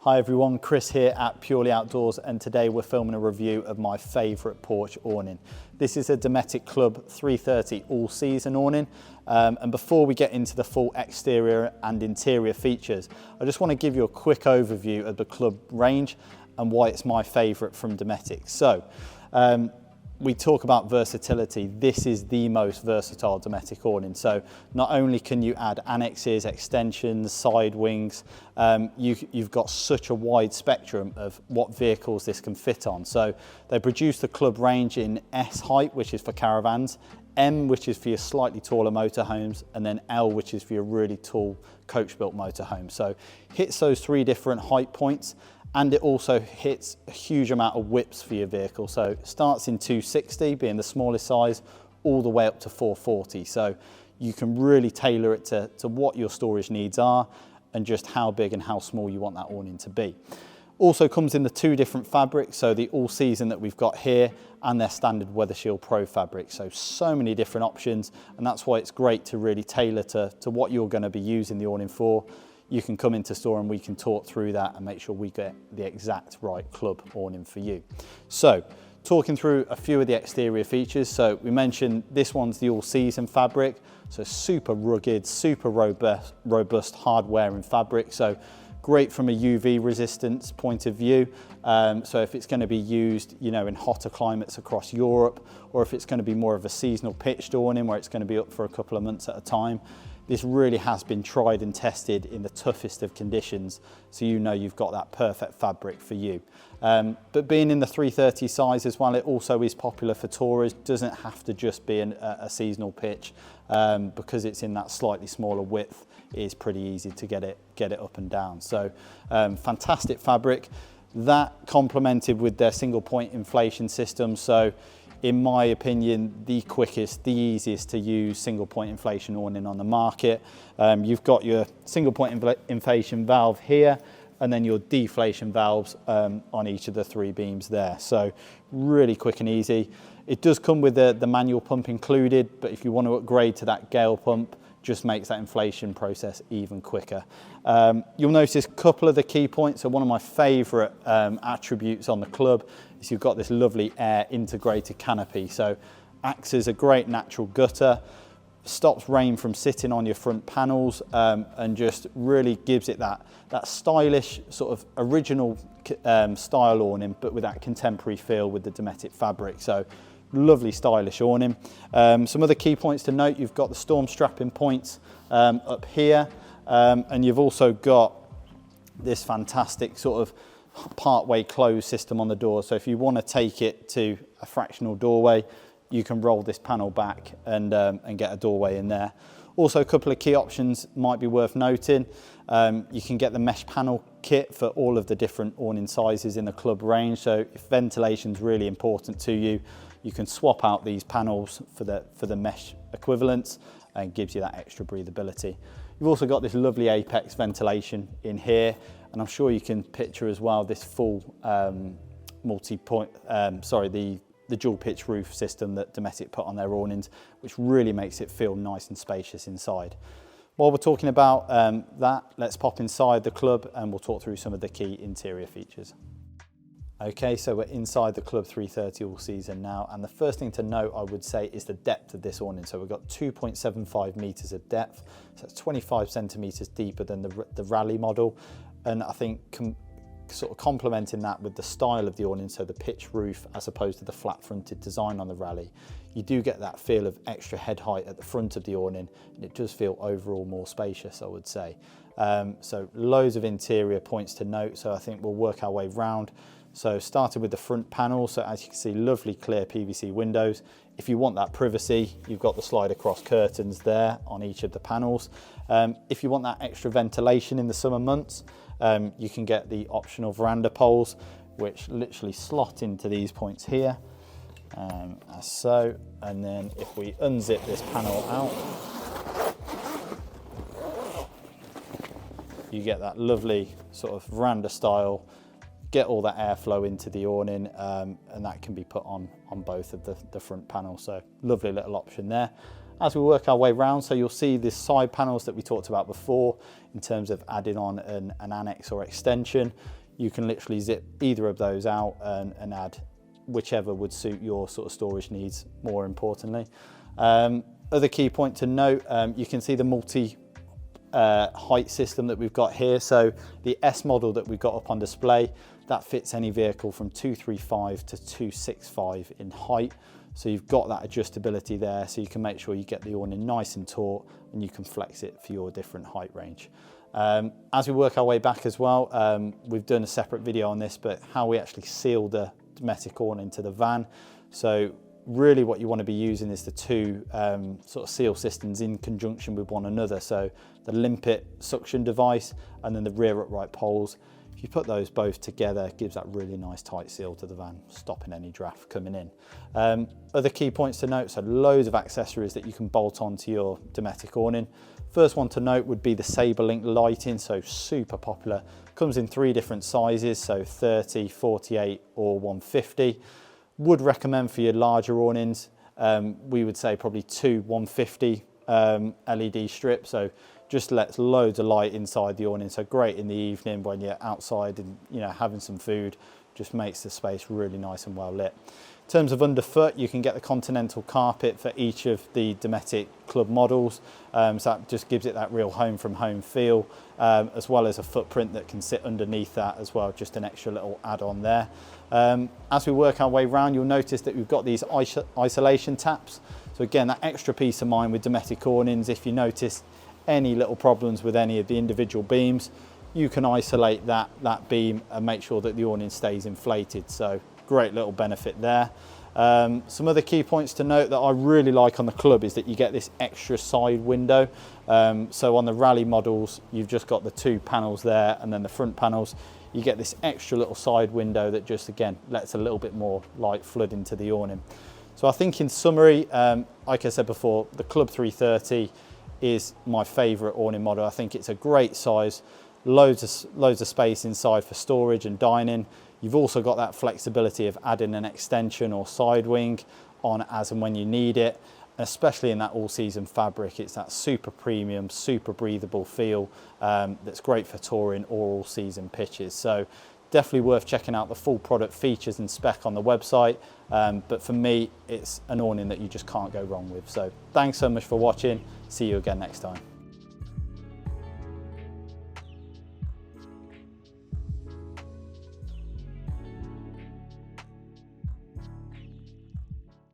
Hi everyone, Chris here at Purely Outdoors, and today we're filming a review of my favourite porch awning. This is a Dometic Club 330 all-season awning, and before we get into the full exterior and interior features, I just want to give you a quick overview of the Club range and why it's my favourite from Dometic. So, we talk about versatility. This is the most versatile Dometic awning. So not only can you add annexes, extensions, side wings, you've got such a wide spectrum of what vehicles this can fit on. So they produce the Club range in S height, which is for caravans, M, which is for your slightly taller motorhomes, and then L, which is for your really tall coach-built motorhome. So hits those three different height points, and it also hits a huge amount of widths for your vehicle. So it starts in 260, being the smallest size, all the way up to 440. So you can really tailor it to what your storage needs are and just how big and how small you want that awning to be. Also comes in the two different fabrics, so the all season that we've got here and their standard Weather Shield Pro fabric. So many different options, and that's why it's great to really tailor to what you're going to be using the awning for. You can come into store and we can talk through that and make sure we get the exact right Club awning for you. So, talking through a few of the exterior features. So we mentioned this one's the all season fabric. So super rugged, super robust hardware and fabric. So great from a UV resistance point of view. So if it's going to be used, you know, in hotter climates across Europe, or if it's going to be more of a seasonal pitched awning where it's going to be up for a couple of months at a time, this really has been tried and tested in the toughest of conditions, so you know you've got that perfect fabric for you. But being in the 330 size as well, it also is popular for tourers. Doesn't have to just be a seasonal pitch, because it's in that slightly smaller width. It is pretty easy to get it up and down. So fantastic fabric. That complemented with their single point inflation system. So in my opinion, the quickest, the easiest to use single point inflation awning on the market. You've got your single point inflation valve here, and then your deflation valves on each of the three beams there. So really quick and easy. It does come with the manual pump included, but if you want to upgrade to that gale pump, just makes that inflation process even quicker. You'll notice a couple of the key points. So one of my favourite attributes on the Club is you've got this lovely air integrated canopy. So acts as a great natural gutter, stops rain from sitting on your front panels, and just really gives it that stylish sort of original style awning, but with that contemporary feel with the Dometic fabric. So lovely stylish awning. Some other key points to note: you've got the storm strapping points up here, and you've also got this fantastic sort of part-way close system on the door. So if you want to take it to a fractional doorway, you can roll this panel back and get a doorway in there. Also, a couple of key options might be worth noting. You can get the mesh panel kit for all of the different awning sizes in the Club range. So if ventilation is really important to you, you can swap out these panels for the mesh equivalents, and gives you that extra breathability. You've also got this lovely apex ventilation in here, and I'm sure you can picture as well this full the dual pitch roof system that Dometic put on their awnings, which really makes it feel nice and spacious inside. While we're talking about that, let's pop inside the Club and we'll talk through some of the key interior features. Okay, so we're inside the Club 330 all season now, and the first thing to note, I would say, is the depth of this awning. So we've got 2.75 meters of depth, so it's 25 centimeters deeper than the Rally model, and I think sort of complementing that with the style of the awning, so the pitch roof as opposed to the flat fronted design on the Rally, you do get that feel of extra head height at the front of the awning, and it does feel overall more spacious, I would say. So loads of interior points to note, so I think we'll work our way round. So starting with the front panel, so as you can see, lovely clear PVC windows. If you want that privacy, you've got the slide across curtains there on each of the panels. If you want that extra ventilation in the summer months, you can get the optional veranda poles, which literally slot into these points here, as so. And then if we unzip this panel out, you get that lovely sort of veranda style, get all that airflow into the awning, and that can be put on both of the front panels. So lovely little option there. As we work our way round, so you'll see the side panels that we talked about before in terms of adding on an annex or extension. You can literally zip either of those out and add whichever would suit your sort of storage needs, more importantly. Other key point to note, you can see the multi height system that we've got here. So the S model that we've got up on display, that fits any vehicle from 235 to 265 in height. So you've got that adjustability there, so you can make sure you get the awning nice and taut and you can flex it for your different height range. As we work our way back as well, we've done a separate video on this, but how we actually seal the Dometic awning to the van. So really what you want to be using is the two sort of seal systems in conjunction with one another. So the limpet suction device and then the rear upright poles. If you put those both together, it gives that really nice tight seal to the van, stopping any draft coming in. Other key points to note, so loads of accessories that you can bolt onto your Dometic awning. First one to note would be the Sabre Link lighting, so super popular. Comes in 3 different sizes, so 30, 48 or 150. Would recommend for your larger awnings, we would say probably 2 150 LED strips, so just lets loads of light inside the awning, so great in the evening when you're outside and having some food, just makes the space really nice and well lit. In terms of underfoot, you can get the Continental carpet for each of the Dometic Club models, so that just gives it that real home from home feel, as well as a footprint that can sit underneath that as well, just an extra little add-on there. As we work our way around, you'll notice that we've got these isolation taps. So again, that extra peace of mind with Dometic awnings, if you notice any little problems with any of the individual beams, you can isolate that beam and make sure that the awning stays inflated. So great little benefit there. Some other key points to note that I really like on the Club is that you get this extra side window. So on the Rally models, you've just got the 2 panels there and then the front panels. You get this extra little side window that just, again, lets a little bit more light flood into the awning. So I think in summary, like I said before, the Club 330 is my favourite awning model. I think it's a great size, loads of space inside for storage and dining. You've also got that flexibility of adding an extension or side wing on as and when you need it, especially in that all-season fabric. It's that super premium, super breathable feel that's great for touring or all-season pitches. So definitely worth checking out the full product features and spec on the website. But for me, it's an awning that you just can't go wrong with. So thanks so much for watching. See you again next time.